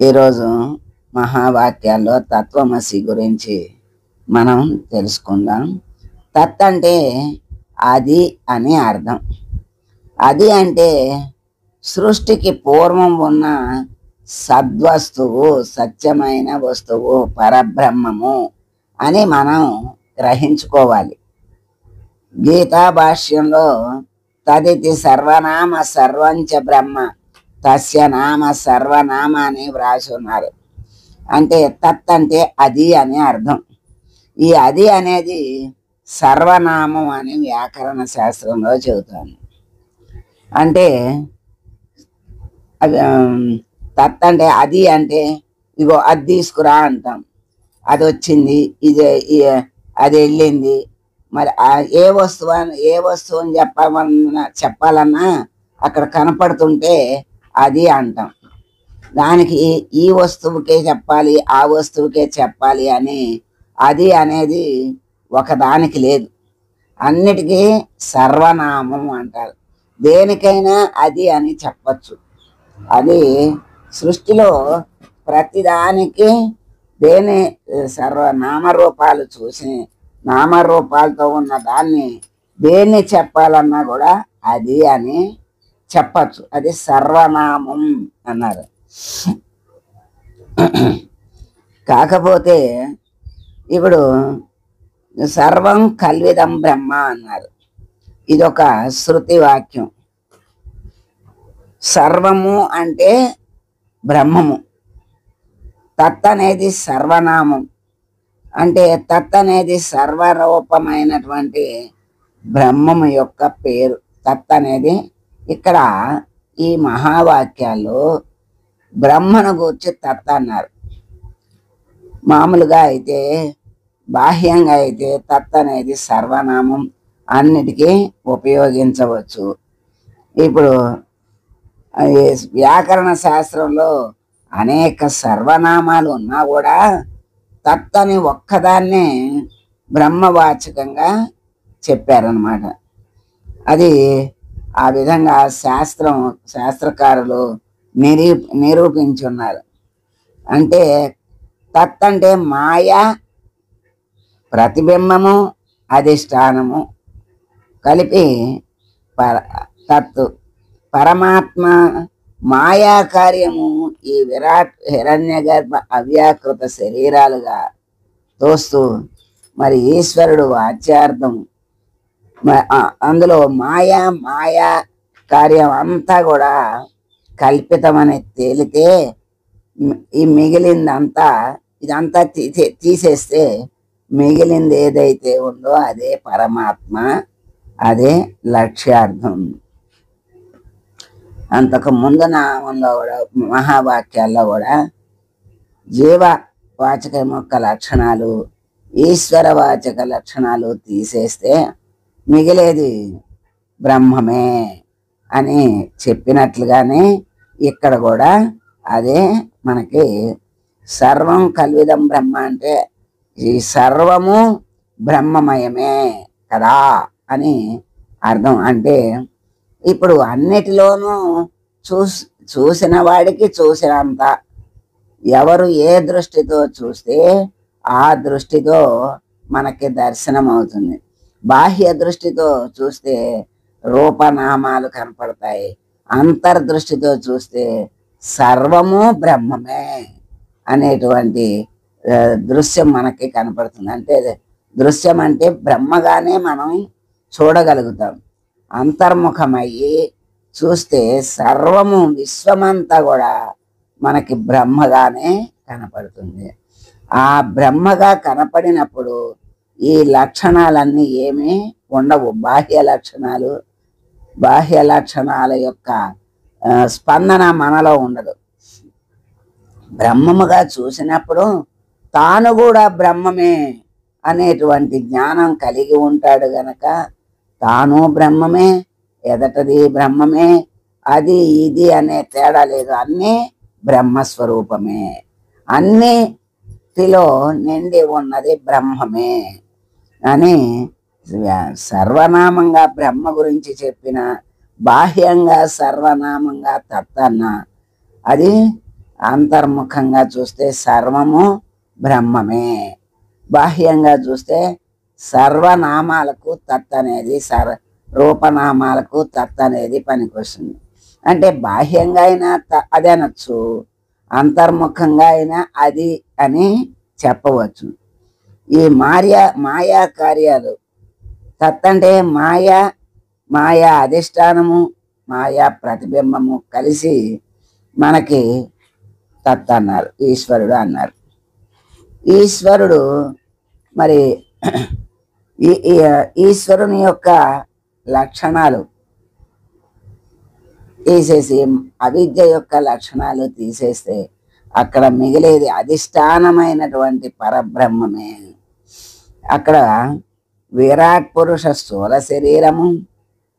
ఈరోజు మహావాక్యాల్లో తత్వమసి గురించి మనం తెలుసుకుందాం. తత్ అంటే అది అని అర్థం. అది అంటే సృష్టికి పూర్వం ఉన్న సద్వస్తువు, సత్యమైన వస్తువు, పరబ్రహ్మము అని మనం గ్రహించుకోవాలి. గీతా భాష్యంలో తదితి సర్వనామ సర్వంచ బ్రహ్మ తస్య నామ సర్వనామ అని వ్రాసి ఉన్నారు. అంటే తత్ అంటే అది అని అర్థం. ఈ అది అనేది సర్వనామం అని వ్యాకరణ శాస్త్రంలో చెబుతాను. అంటే తత్ అంటే అది అంటే ఇగో అది తీసుకురా అంటాం, అది వచ్చింది, అది వెళ్ళింది. మరి ఏ వస్తువు అని చెప్పాలన్నా అక్కడ కనపడుతుంటే అది అంటాం. దానికి ఈ వస్తువుకే చెప్పాలి, ఆ వస్తువుకే చెప్పాలి అని అది అనేది ఒకదానికి లేదు. అన్నిటికీ సర్వనామం అంటారు. దేనికైనా అది అని చెప్పచ్చు. అది సృష్టిలో ప్రతిదానికి నామరూపాలు చూసి నామరూపాలతో ఉన్న దాన్ని దేన్ని చెప్పాలన్నా కూడా అది అని చెప్పచ్చు. అది సర్వనామం అన్నారు. కాకపోతే ఇప్పుడు సర్వం కల్విదం బ్రహ్మ అన్నారు. ఇదొక శృతి వాక్యం. సర్వము అంటే బ్రహ్మము. తత్ అనేది సర్వనామం. అంటే తత్ అనేది సర్వరూపమైనటువంటి బ్రహ్మము యొక్క పేరు. తత్ అనేది ఇక్కడ ఈ మహావాక్యాల్లో బ్రహ్మను గూర్చి తత్ అన్నారు. మామూలుగా అయితే బాహ్యంగా అయితే తత్ అనేది సర్వనామం అన్నిటికీ ఉపయోగించవచ్చు. ఇప్పుడు వ్యాకరణ శాస్త్రంలో అనేక సర్వనామాలు ఉన్నా కూడా తత్ అని ఒక్కదాన్నే బ్రహ్మవాచకంగా చెప్పారనమాట. అది ఆ విధంగా శాస్త్రకారులు నిరూపించున్నారు. అంటే తత్ అంటే మాయా, ప్రతిబింబము, అధిష్టానము కలిపి తత్తు. పరమాత్మ మాయా కార్యము ఈ విరాట్ హిరణ్యగర్భ అవ్యాకృత శరీరాలుగా తోస్తూ, మరి ఈశ్వరుడు వాచ్యార్థం. అందులో మాయా కార్యం అంతా కూడా కల్పితమని తేలితే ఈ మిగిలిందంతా ఇదంతా తీసేస్తే మిగిలింది ఏదైతే ఉందో అదే పరమాత్మ, అదే లక్ష్యార్థం. అంతకు ముందు నామంలో కూడా మహావాక్యాల్లో కూడా జీవవాచక యొక్క లక్షణాలు, ఈశ్వరవాచక లక్షణాలు తీసేస్తే మిగిలేది బ్రహ్మమే అని చెప్పినట్లుగానే ఇక్కడ కూడా అదే మనకి సర్వం కల్విదం బ్రహ్మ అంటే ఈ సర్వము బ్రహ్మమయమే కదా అని అర్థం. అంటే ఇప్పుడు అన్నిటిలోనూ చూసిన వాడికి చూసినంత, ఎవరు ఏ దృష్టితో చూస్తే ఆ దృష్టితో మనకి దర్శనం అవుతుంది. బాహ్య దృష్టితో చూస్తే రూపనామాలు కనపడతాయి. అంతర్దృష్టితో చూస్తే సర్వము బ్రహ్మమే అనేటువంటి దృశ్యం మనకి కనపడుతుంది. అంటే దృశ్యం అంటే బ్రహ్మగానే మనం చూడగలుగుతాం. అంతర్ముఖమయ్యి చూస్తే సర్వము, విశ్వమంతా కూడా మనకి బ్రహ్మగానే కనపడుతుంది. ఆ బ్రహ్మగా కనపడినప్పుడు ఈ లక్షణాలన్నీ ఏమీ ఉండవు. బాహ్య లక్షణాల యొక్క స్పందన మనలో ఉండదు. బ్రహ్మముగా చూసినప్పుడు తాను కూడా బ్రహ్మమే అనేటువంటి జ్ఞానం కలిగి ఉంటాడు గనక తాను బ్రహ్మమే, ఎదటది బ్రహ్మమే, అది ఇది అనే తేడా లేదు. అన్నీ బ్రహ్మస్వరూపమే. అన్నిటిలో నిండి ఉన్నది బ్రహ్మమే అని సర్వనామంగా బ్రహ్మ గురించి చెప్పిన, బాహ్యంగా సర్వనామంగా తత్ అన్న, అది అంతర్ముఖంగా చూస్తే సర్వము బ్రహ్మమే, బాహ్యంగా చూస్తే సర్వనామాలకు తత్ అనేది రూపనామాలకు తత్ అనేది పనికొస్తుంది. అంటే బాహ్యంగా అయినా అది అనొచ్చు, అంతర్ముఖంగా అయినా అది అని చెప్పవచ్చు. ఈ మాయా కార్యాలు తత్ అంటే మాయా అధిష్టానము, మాయా ప్రతిబింబము కలిసి మనకి తత్ అన్నారు, ఈశ్వరుడు అన్నారు. ఈశ్వరుడు మరి ఈశ్వరుని యొక్క లక్షణాలు తీసేసి, అవిద్య యొక్క లక్షణాలు తీసేస్తే అక్కడ మిగిలేది అధిష్టానమైనటువంటి పరబ్రహ్మమే. అక్కడ విరాట్ పురుష స్థూల శరీరము,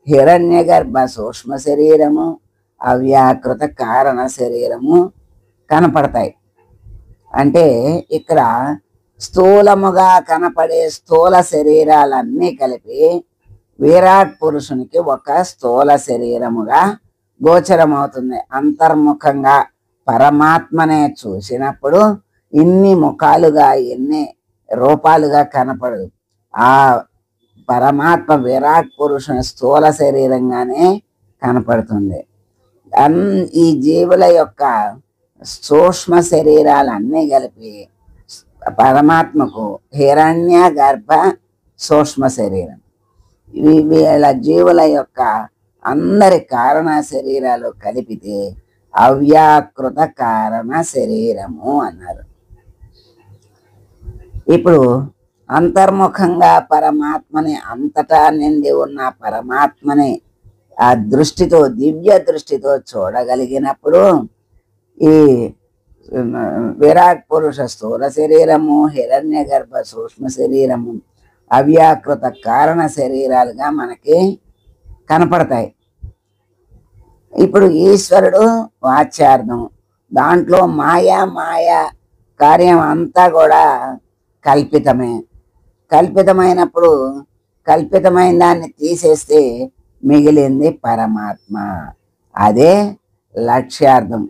హిరణ్యగర్భ సూక్ష్మ శరీరము, అవ్యాకృత కారణ శరీరము కనపడతాయి. అంటే ఇక్కడ స్థూలముగా కనపడే స్థూల శరీరాలన్నీ కలిపి విరాట్ పురుషునికి ఒక స్థూల శరీరముగా గోచరమవుతుంది. అంతర్ముఖంగా పరమాత్మనే చూసినప్పుడు ఇన్ని ముఖాలుగా ఎన్ని రూపాలుగా కనపడదు. ఆ పరమాత్మ విరాట్ పురుషుని స్థూల శరీరంగానే కనపడుతుంది. ఈ జీవుల యొక్క సూక్ష్మ శరీరాలన్నీ కలిపి పరమాత్మకు హిరణ్య గర్భ సూక్ష్మ శరీరం, వీళ్ళ జీవుల యొక్క అందరి కారణ శరీరాలు కలిపితే అవ్యాకృత కారణ శరీరము అన్నారు. ఇప్పుడు అంతర్ముఖంగా పరమాత్మని, అంతటా నిండి ఉన్న పరమాత్మని ఆ దృష్టితో, దివ్య దృష్టితో చూడగలిగినప్పుడు ఈ విరాట్ పురుష స్థూల శరీరము, హిరణ్య గర్భ సూక్ష్మ శరీరము, అవ్యాకృత కారణ శరీరాలుగా మనకి కనపడతాయి. ఇప్పుడు ఈశ్వరుడు వాచ్యార్థం, దాంట్లో మాయా కార్యం అంతా కూడా కల్పితమే. కల్పితమైనప్పుడు కల్పితమైన దాన్ని తీసేస్తే మిగిలింది పరమాత్మ. అదే లక్ష్యార్థం.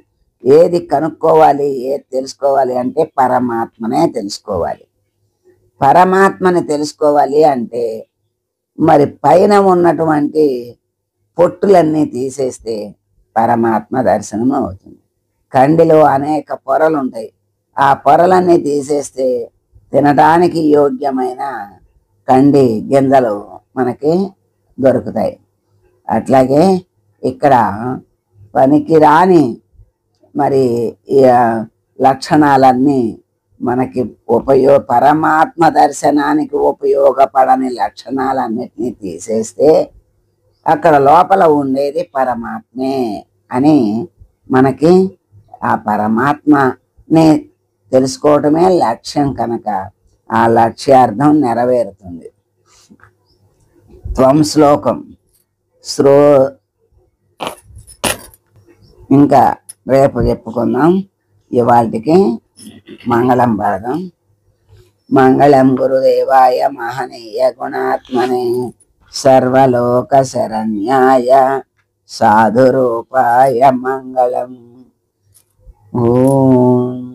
ఏది కనుక్కోవాలి, ఏది తెలుసుకోవాలి అంటే పరమాత్మనే తెలుసుకోవాలి. పరమాత్మని తెలుసుకోవాలి అంటే మరి పైన ఉన్నటువంటి పొట్టులన్నీ తీసేస్తే పరమాత్మ దర్శనం అవుతుంది. కండిలో అనేక పొరలు ఉంటాయి, ఆ పొరలన్నీ తీసేస్తే తినడానికి యోగ్యమైన కండి గింజలు మనకి దొరుకుతాయి. అట్లాగే ఇక్కడ పనికిరాని మరి లక్షణాలన్నీ మనకి పరమాత్మ దర్శనానికి ఉపయోగపడని లక్షణాలన్నిటినీ తీసేస్తే అక్కడ లోపల ఉండేది పరమాత్మే అని మనకి ఆ పరమాత్మని తెలుసుకోవటమే లక్ష్యం కనుక ఆ లక్ష్యార్థం నెరవేరుతుంది. త్వం శ్లోకం ఇంకా రేపు చెప్పుకుందాం. ఇవాళకి మంగళం పాడదాం. మంగళం గురుదేవాయ మహనీయ గుణాత్మనే సర్వలోక శరణ్యాయ సాధురూపాయ మంగళం. ఓం